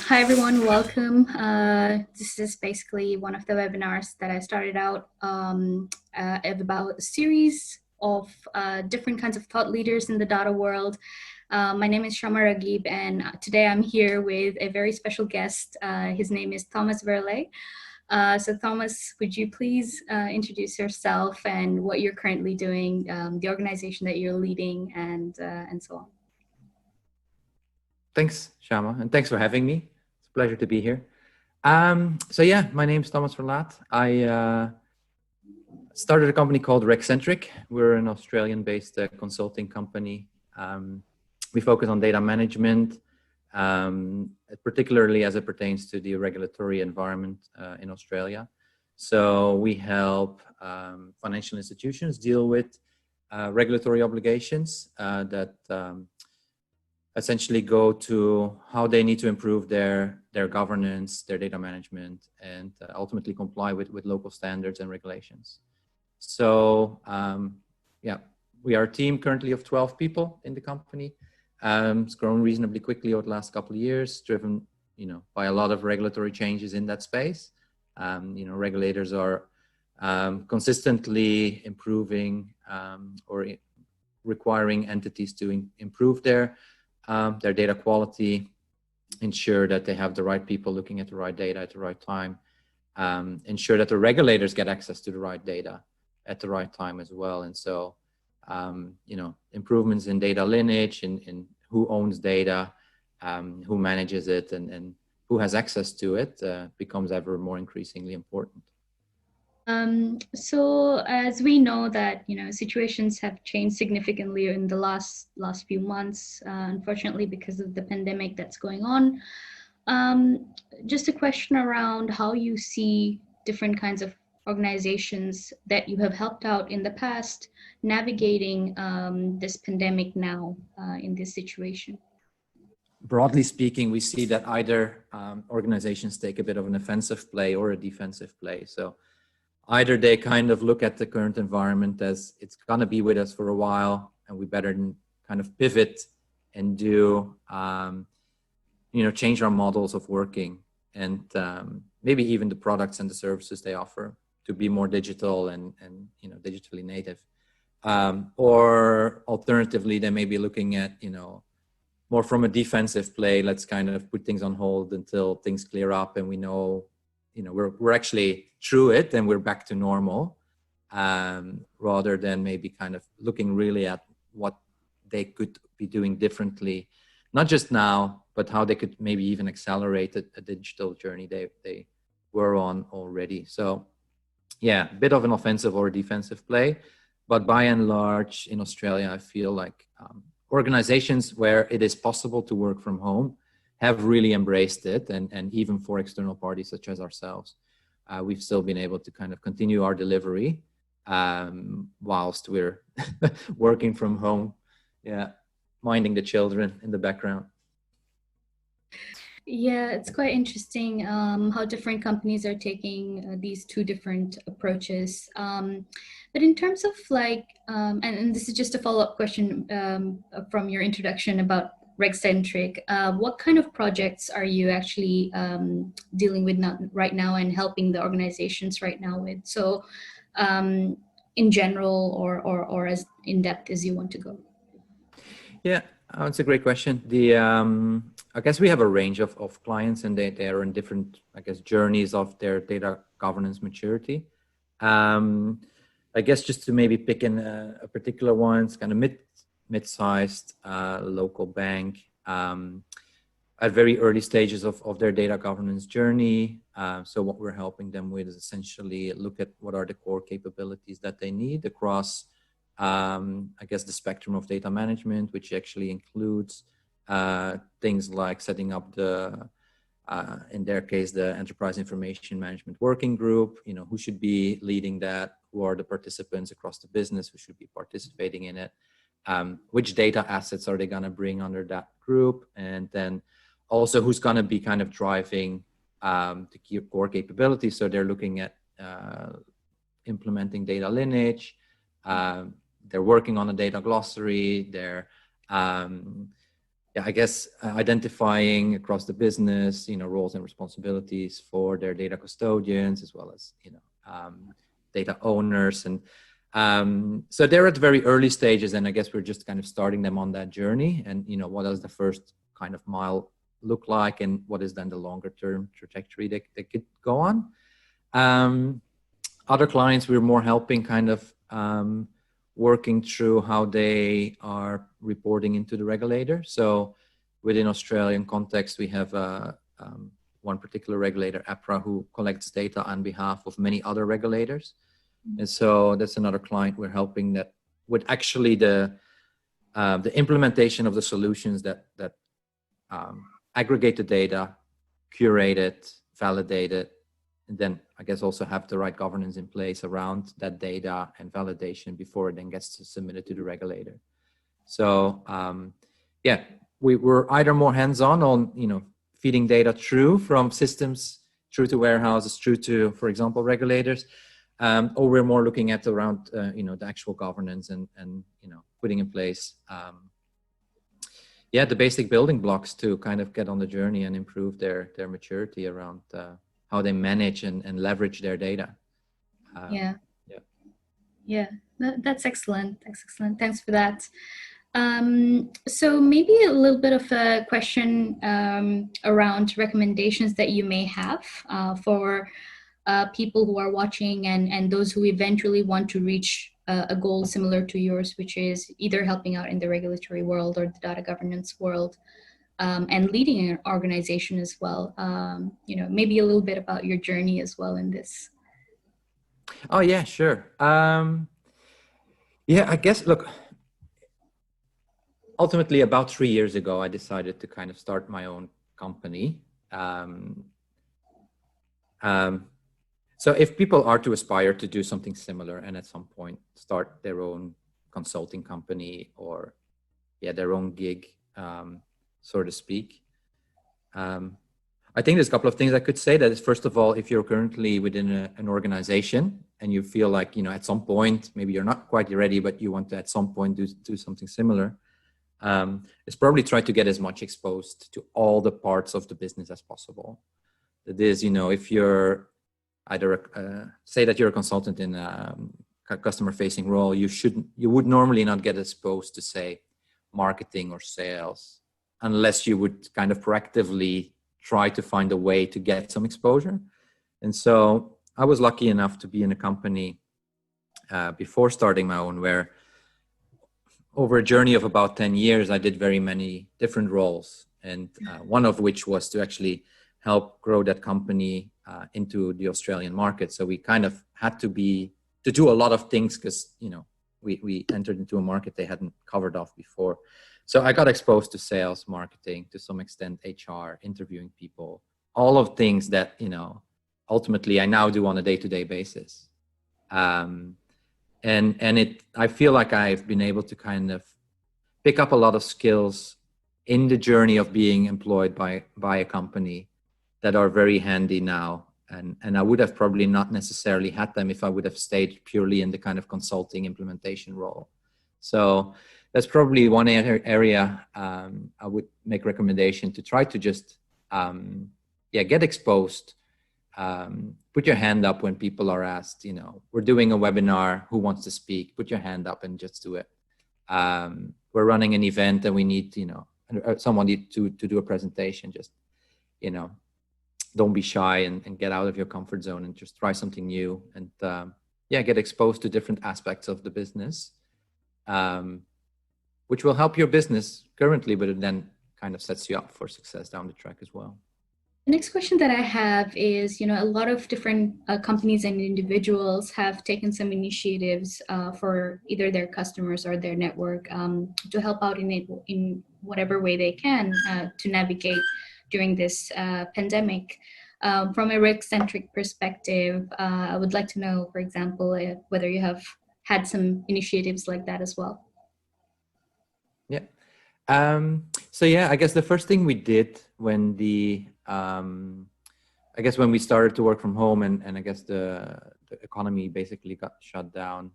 Hi everyone, welcome. This is basically one of the webinars that I started out about a series of different kinds of thought leaders in the data world. My name is Shama Ragib, and today I'm here with a very special guest. His name is Thomas Verlaet. So Thomas, would you please introduce yourself and what you're currently doing, the organization that you're leading, and so on. Thanks, Shama, and thanks for having me. It's a pleasure to be here. So yeah, my name is Thomas Verlaet. I started a company called RegCentric. We're an Australian-based consulting company. We focus on data management, particularly as it pertains to the regulatory environment in Australia. So we help financial institutions deal with regulatory obligations that essentially go to how they need to improve their governance, their data management, and ultimately comply with local standards and regulations. So yeah, we are a team currently of 12 people in the company. It's grown reasonably quickly over the last couple of years, driven by a lot of regulatory changes in that space. Regulators are consistently improving or requiring entities to improve their data quality, ensure that they have the right people looking at the right data at the right time, ensure that the regulators get access to the right data at the right time as well. And so, improvements in data lineage, in who owns data, who manages it, and who has access to it becomes ever more increasingly important. So as we know that, situations have changed significantly in the last few months, unfortunately, because of the pandemic that's going on. Just a question around how you see different kinds of organizations that you have helped out in the past navigating this pandemic now in this situation. Broadly speaking, we see that either organizations take a bit of an offensive play or a defensive play. So either they kind of look at the current environment as it's going to be with us for a while, and we better kind of pivot and do, change our models of working, and maybe even the products and the services they offer to be more digital and digitally native. Or alternatively, they may be looking at, more from a defensive play. Let's kind of put things on hold until things clear up and we know, we're actually through it and we're back to normal, rather than maybe kind of looking really at what they could be doing differently, not just now, but how they could maybe even accelerate a digital journey they were on already. So yeah, a bit of an offensive or defensive play, but by and large in Australia, I feel like organizations where it is possible to work from home have really embraced it, and even for external parties such as ourselves, we've still been able to kind of continue our delivery whilst we're working from home, minding the children in the background. Yeah, it's quite interesting how different companies are taking these two different approaches. But in terms of and this is just a follow-up question from your introduction about RegCentric, what kind of projects are you actually dealing with right now and helping the organizations right now with? So in general or as in-depth as you want to go. Yeah, it's a great question. I guess we have a range of clients, and they are in different, journeys of their data governance maturity. I guess just to maybe pick in a particular one, it's kind of mid-sized local bank at very early stages of their data governance journey. So what we're helping them with is essentially look at what are the core capabilities that they need across, the spectrum of data management, which actually includes things like setting up in their case, the Enterprise Information Management Working Group, who should be leading that, who are the participants across the business who should be participating in it, which data assets are they going to bring under that group, and then also who's going to be kind of driving the core capabilities. So they're looking at implementing data lineage, they're working on a data glossary, they're yeah, I guess identifying across the business, roles and responsibilities for their data custodians, as well as, data owners. And so they're at very early stages, and I guess we're just kind of starting them on that journey. And, what does the first kind of mile look like, and what is then the longer term trajectory they could go on. Other clients, we're more helping kind of working through how they are reporting into the regulator. So within Australian context, we have one particular regulator, APRA, who collects data on behalf of many other regulators. And so that's another client we're helping that with actually the implementation of the solutions that aggregate the data, curate it, validate it, and then I guess also have the right governance in place around that data and validation before it then gets submitted to the regulator. So yeah, we were either more hands-on on, feeding data through from systems through to warehouses, through to, for example, regulators, or we're more looking at around, the actual governance and putting in place, the basic building blocks to kind of get on the journey and improve their maturity around how they manage and leverage their data. That's excellent. That's excellent. Thanks for that. So maybe a little bit of a question around recommendations that you may have for people who are watching and those who eventually want to reach a goal similar to yours, which is either helping out in the regulatory world or the data governance world, and leading an organization as well. Maybe a little bit about your journey as well in this. Oh yeah, sure. I guess, look, ultimately about 3 years ago, I decided to kind of start my own company. So if people are to aspire to do something similar and at some point start their own consulting company or their own gig, so to speak, I think there's a couple of things I could say. That is, first of all, if you're currently within an organization and you feel like, at some point, maybe you're not quite ready, but you want to at some point do something similar, is probably try to get as much exposed to all the parts of the business as possible. That is, if you're either say that you're a consultant in a customer-facing role, you would normally not get exposed to, say, marketing or sales, unless you would kind of proactively try to find a way to get some exposure. And so I was lucky enough to be in a company before starting my own, where over a journey of about 10 years, I did very many different roles. And one of which was to actually help grow that company into the Australian market. So we kind of had to do a lot of things because, we entered into a market they hadn't covered off before. So I got exposed to sales, marketing, to some extent HR, interviewing people, all of things that, ultimately I now do on a day-to-day basis. And I feel like I've been able to kind of pick up a lot of skills in the journey of being employed by a company that are very handy now. And I would have probably not necessarily had them if I would have stayed purely in the kind of consulting implementation role. So that's probably one area I would make recommendation to try to just, get exposed. Put your hand up when people are asked, we're doing a webinar, who wants to speak? Put your hand up and just do it. We're running an event and we need, someone to do a presentation. Just, don't be shy and get out of your comfort zone and just try something new and, get exposed to different aspects of the business, which will help your business currently, but it then kind of sets you up for success down the track as well. The next question that I have is, a lot of different companies and individuals have taken some initiatives for either their customers or their network to help out in whatever way they can to navigate during this pandemic. From a RegCentric perspective, I would like to know, for example, whether you have had some initiatives like that as well. Yeah. I guess the first thing we did when when we started to work from home and I guess the economy basically got shut down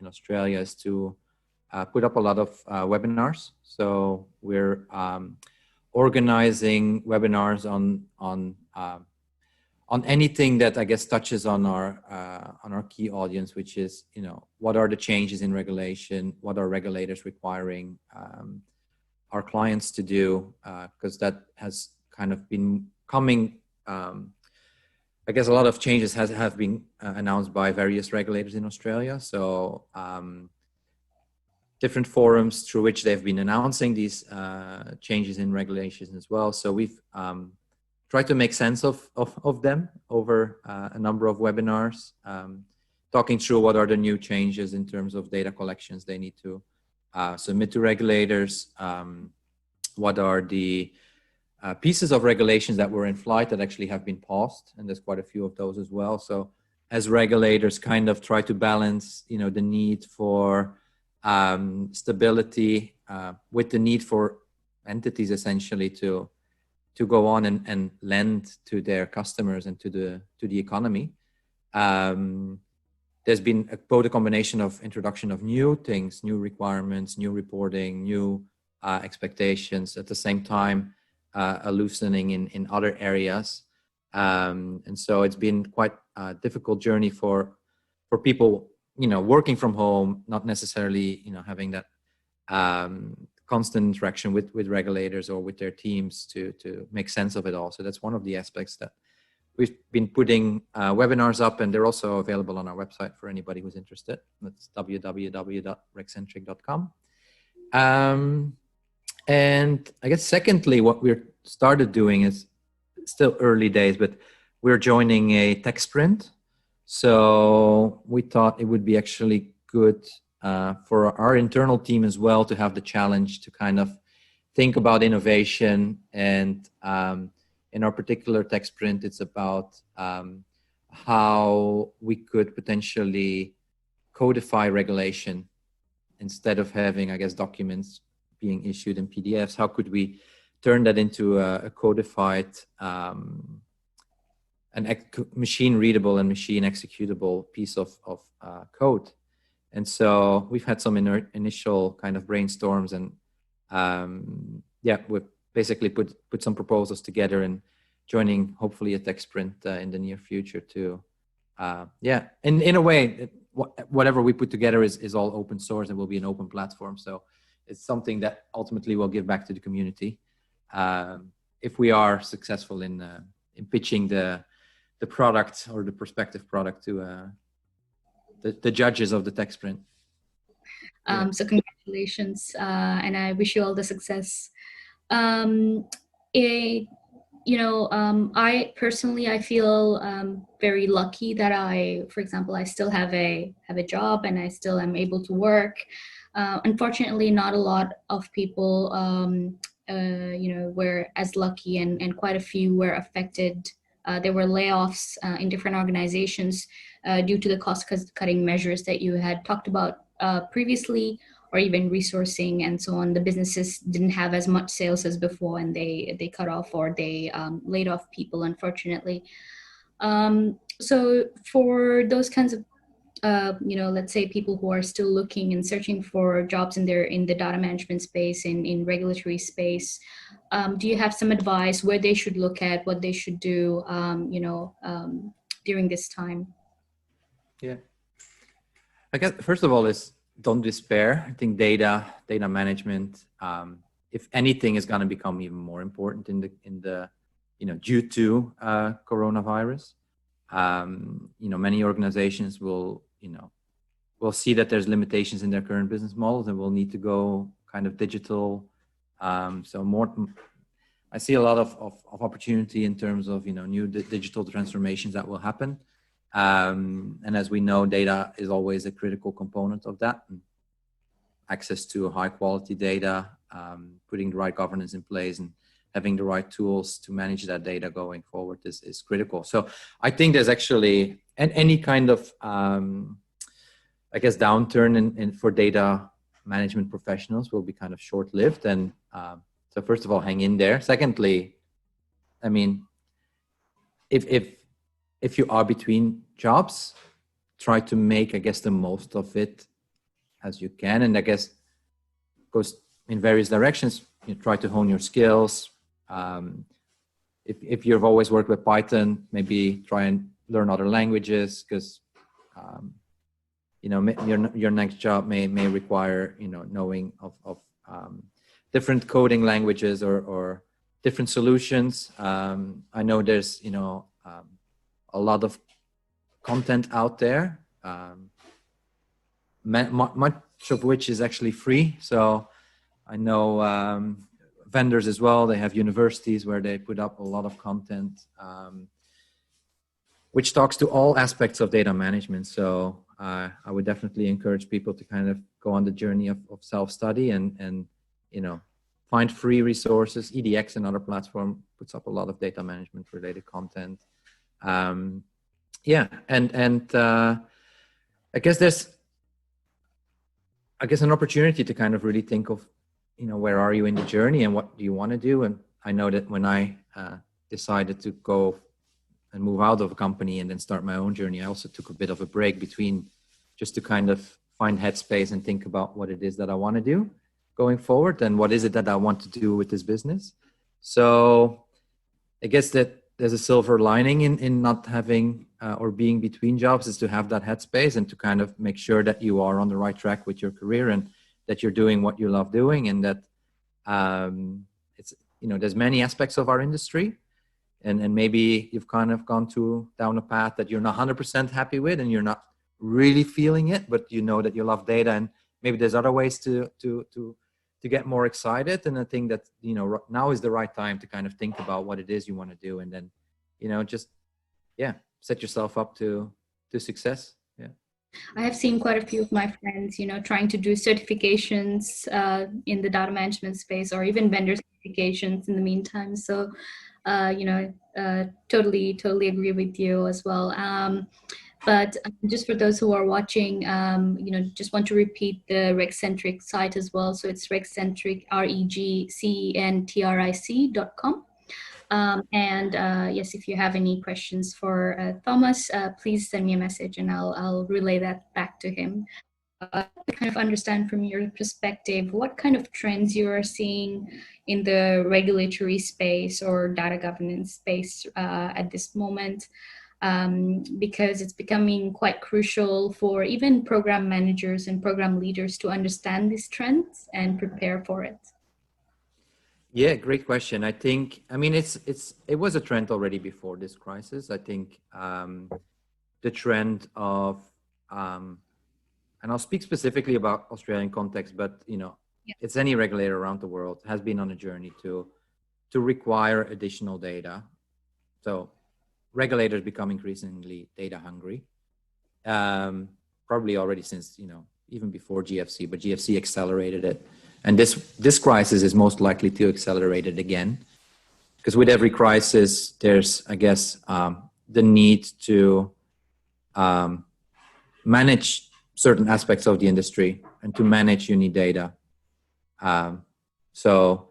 in Australia is to put up a lot of webinars. So we're organizing webinars on anything that I guess touches on our key audience, which is, you know, what are the changes in regulation? What are regulators requiring our clients to do? Because that has kind of been coming. I guess a lot of changes have been announced by various regulators in Australia. So different forums through which they've been announcing these changes in regulations as well. So we've tried to make sense of them over a number of webinars, talking through what are the new changes in terms of data collections they need to submit to regulators, what are the pieces of regulations that were in flight that actually have been paused, and there's quite a few of those as well. So as regulators kind of try to balance, you know, the need for stability with the need for entities essentially to go on and lend to their customers and to the economy. There's been both a combination of introduction of new things, new requirements, new reporting, new expectations, at the same time a loosening in other areas. And so it's been quite a difficult journey for people, you know, working from home, not necessarily, you know, having that constant interaction with regulators or with their teams to make sense of it all. So that's one of the aspects that we've been putting webinars up, and they're also available on our website for anybody who's interested. That's www.regcentric.com. And I guess secondly, what we're started doing is still early days, but we're joining a tech sprint. So we thought it would be actually good for our internal team as well to have the challenge to kind of think about innovation. And in our particular tech sprint, it's about how we could potentially codify regulation instead of having, I guess, documents being issued in PDFs. How could we turn that into a codified machine readable and machine executable piece of code? And so we've had some initial kind of brainstorms, and we've basically put some proposals together and joining hopefully a tech sprint in the near future to in a way whatever we put together is all open source and will be an open platform. So it's something that ultimately will give back to the community if we are successful in pitching the product or the prospective product to the judges of the tech sprint. So congratulations, and I wish you all the success. I personally, I feel very lucky that for example, I still have a job and I still am able to work. Unfortunately, not a lot of people, were as lucky, and quite a few were affected. There were layoffs in different organizations due to the cost-cutting measures that you had talked about previously, or even resourcing and so on. The businesses didn't have as much sales as before, and they cut off or they laid off people, unfortunately. So for those kinds of let's say people who are still looking and searching for jobs in the data management space, in regulatory space, do you have some advice where they should look at, what they should do, during this time? Yeah, I guess first of all is don't despair. I think data management, if anything, is going to become even more important in the due to coronavirus. Many organizations will see that there's limitations in their current business models and will need to go kind of digital. I see a lot of opportunity in terms of new digital transformations that will happen. And as we know, data is always a critical component of that. And access to high quality data, putting the right governance in place, and having the right tools to manage that data going forward is critical. So I think there's actually any kind of, downturn for data management professionals will be kind of short-lived. And so first of all, hang in there. Secondly, I mean, if you are between jobs, try to make, the most of it as you can. And I guess goes in various directions. You try to hone your skills. If you've always worked with Python, maybe try and learn other languages, because your next job may require knowing of different coding languages or different solutions. I know there's a lot of content out there, much of which is actually free. So I know vendors as well. They have universities where they put up a lot of content, which talks to all aspects of data management. So I would definitely encourage people to kind of go on the journey of self-study and find free resources. EDX, another platform, puts up a lot of data management related content. And I guess there's an opportunity to kind of really think of where are you in the journey and what do you want to do. And I know that when I decided to go and move out of a company and then start my own journey, I also took a bit of a break between, just to kind of find headspace and think about what it is that I want to do going forward and what is it that I want to do with this business. So I guess that there's a silver lining in not having or being between jobs, is to have that headspace and to kind of make sure that you are on the right track with your career and that you're doing what you love doing, and that it's there's many aspects of our industry, and maybe you've kind of gone down a path that you're not 100% happy with and you're not really feeling it, but you know that you love data, and maybe there's other ways to get more excited. And I think that now is the right time to kind of think about what it is you want to do, and then just set yourself up to success. I have seen quite a few of my friends, trying to do certifications in the data management space, or even vendor certifications in the meantime. So, totally agree with you as well. But just for those who are watching, just want to repeat the RegCentric site as well. So it's RegCentric, RegCentric.com. Yes, if you have any questions for Thomas, please send me a message and I'll relay that back to him. To kind of understand from your perspective, what kind of trends you are seeing in the regulatory space or data governance space at this moment, because it's becoming quite crucial for even program managers and program leaders to understand these trends and prepare for it. Yeah, great question. I mean, it was a trend already before this crisis. I think the trend of, and I'll speak specifically about Australian context, but it's any regulator around the world has been on a journey to require additional data. So regulators become increasingly data hungry, probably already since even before GFC, but GFC accelerated it. And this crisis is most likely to accelerate it again, because with every crisis, there's, I guess, the need to manage certain aspects of the industry, and to manage, you need data. So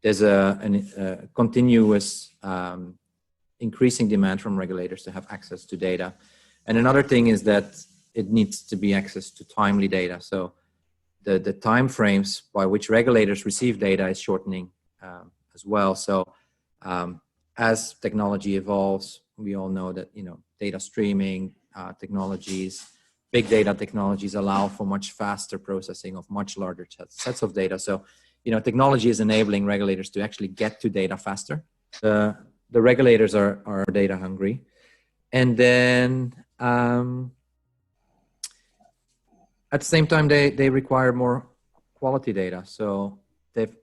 there's a continuous increasing demand from regulators to have access to data. And another thing is that it needs to be access to timely data. So the time frames by which regulators receive data is shortening as well. So as technology evolves, we all know that data streaming technologies, big data technologies allow for much faster processing of much larger sets of data. So technology is enabling regulators to actually get to data faster. The regulators are data hungry, and then at the same time, they require more quality data. So they've,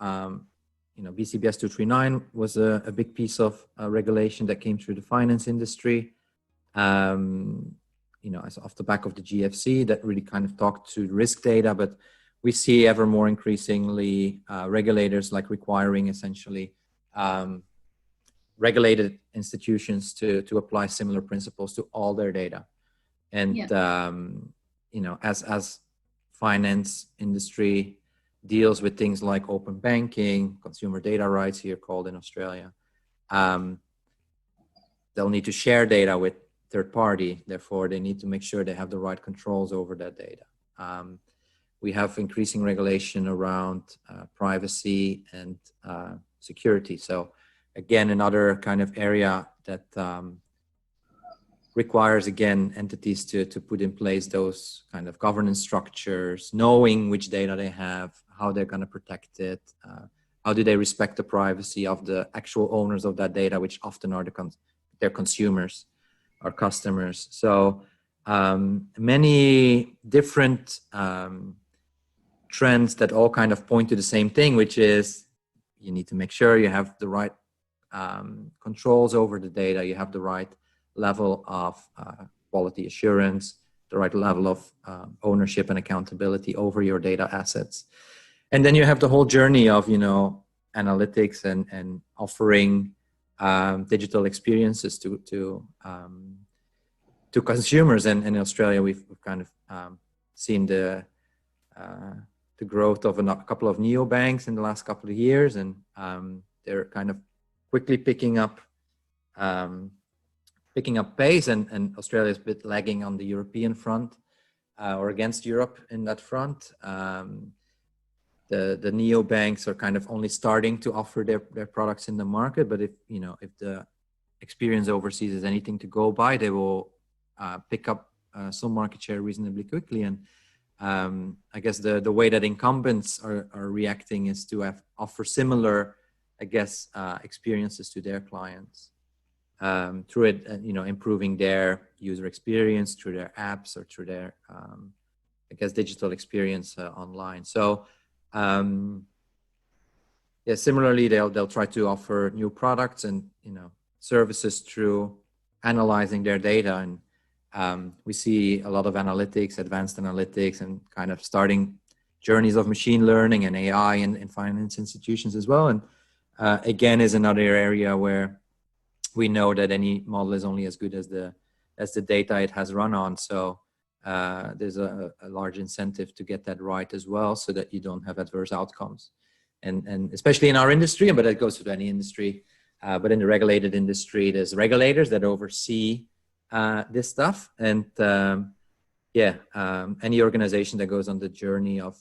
BCBS 239 was a big piece of regulation that came through the finance industry. As off the back of the GFC, that really kind of talked to risk data, but we see ever more increasingly regulators requiring essentially regulated institutions to apply similar principles to all their data. And as finance industry deals with things like open banking, consumer data rights here called in Australia, they'll need to share data with third party. Therefore, they need to make sure they have the right controls over that data. we have increasing regulation around privacy and security. So again, another kind of area that requires, again, entities to put in place those kind of governance structures, knowing which data they have, how they're going to protect it, how do they respect the privacy of the actual owners of that data, which often are their consumers or customers. So many different trends that all kind of point to the same thing, which is you need to make sure you have the right controls over the data, you have the right level of quality assurance, the right level of ownership and accountability over your data assets. And then you have the whole journey of, analytics and offering digital experiences to consumers. And in Australia, we've kind of seen the growth of a couple of neobanks in the last couple of years, and they're kind of quickly picking up pace, and Australia is a bit lagging on the European front or against Europe in that front. The neobanks are kind of only starting to offer their products in the market, but if the experience overseas is anything to go by, they will pick up some market share reasonably quickly. And I guess the way that incumbents are reacting is to offer similar, experiences to their clients. Through it, improving their user experience through their apps or through their, digital experience online. So, similarly, they'll try to offer new products and services through analyzing their data. And we see a lot of analytics, advanced analytics, and kind of starting journeys of machine learning and AI in finance institutions as well. And again, is another area where we know that any model is only as good as the data it has run on. So there's a large incentive to get that right as well, so that you don't have adverse outcomes. And especially in our industry, but it goes to any industry. But in the regulated industry, there's regulators that oversee this stuff. And any organization that goes on the journey of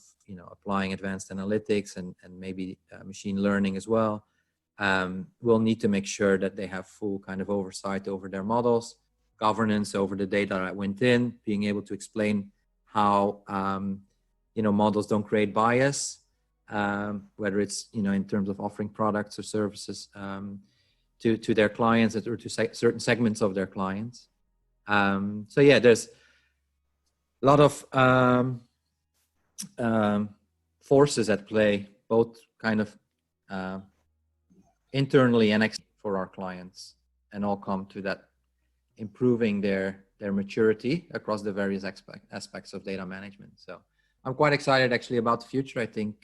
applying advanced analytics and maybe machine learning as well, will need to make sure that they have full kind of oversight over their models, governance over the data that went in, being able to explain how models don't create bias, whether it's in terms of offering products or services to their clients or to certain segments of their clients. There's a lot of forces at play, both kind of internally and externally for our clients, and all come to that improving their maturity across the various aspects of data management. So I'm quite excited actually about the future. I think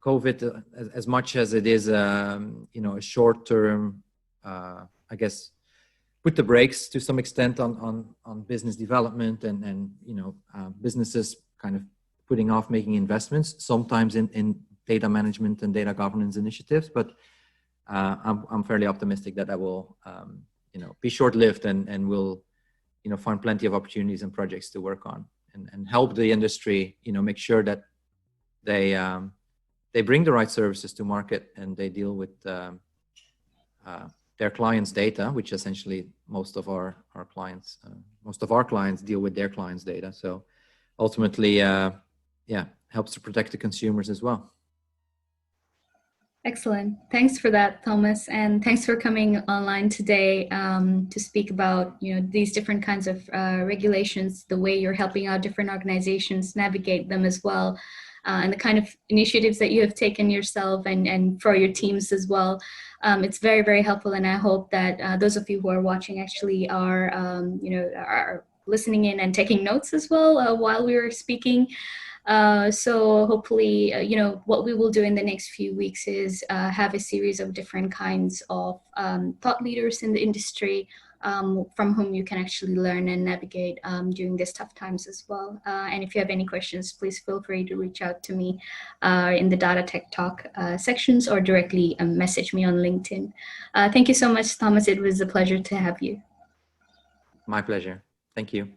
COVID, as much as it is a short-term, put the brakes to some extent on business development and businesses kind of putting off making investments sometimes in data management and data governance initiatives, but I'm fairly optimistic that will be short-lived and will find plenty of opportunities and projects to work on and help the industry make sure that they bring the right services to market and they deal with their clients' data, which essentially most of our clients deal with their clients' data. So ultimately, helps to protect the consumers as well. Excellent. Thanks for that, Thomas, and thanks for coming online today to speak about these different kinds of regulations, the way you're helping out different organizations navigate them as well, and the kind of initiatives that you have taken yourself and for your teams as well. It's very, very helpful, and I hope that those of you who are watching actually are listening in and taking notes as well while we were speaking. So hopefully, what we will do in the next few weeks is have a series of different kinds of thought leaders in the industry from whom you can actually learn and navigate during these tough times as well. And if you have any questions, please feel free to reach out to me in the DataTechTalk sections or directly message me on LinkedIn. Thank you so much, Thomas. It was a pleasure to have you. My pleasure. Thank you.